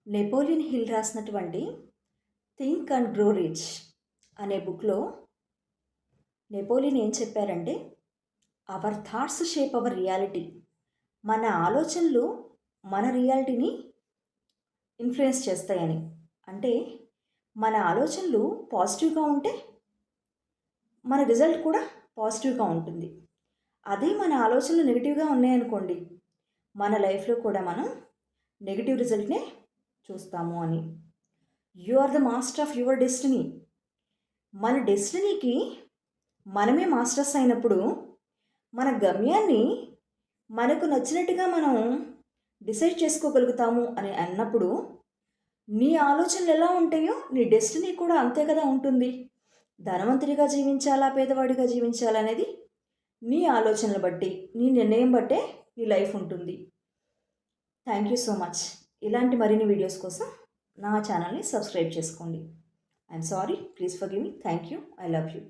Napoleon hill రాసినటువంటి think and grow rich అనే బుక్లో నెపోలియన్ ఏం చెప్పారంటే our thoughts shape hour reality. మన ఆలోచనలు మన రియాలిటీని ఇన్ఫ్లుయెన్స్ చేస్తాయని. అంటే మన ఆలోచనలు పాజిటివ్గా ఉంటే మన రిజల్ట్ కూడా పాజిటివ్గా ఉంటుంది. అదే మన ఆలోచనలు నెగిటివ్గా ఉన్నాయనుకోండి, మన లైఫ్లో కూడా మనం నెగిటివ్ రిజల్ట్నే చూస్తాము అని. You are the master of your destiny. మన డెస్టినీకి మనమే మాస్టర్స్ అయినప్పుడు మన గమ్యాన్ని మనకు నచ్చినట్టుగా మనం డిసైడ్ చేసుకోగలుగుతాము అని అన్నప్పుడు నీ ఆలోచనలు ఎలా ఉంటాయో నీ డెస్టినీ కూడా అంతే కదా ఉంటుంది. ధనవంతుడిగా జీవించాలా, పేదవాడిగా జీవించాలా అనేది నీ ఆలోచనలు బట్టి, నీ నిర్ణయం బట్టే నీ లైఫ్ ఉంటుంది. Thank you so much. ఇలాంటి మరిన్ని వీడియోస్ కోసం నా ఛానల్ని సబ్స్క్రైబ్ చేసుకోండి. I'm sorry, please forgive me. Thank you. I love you.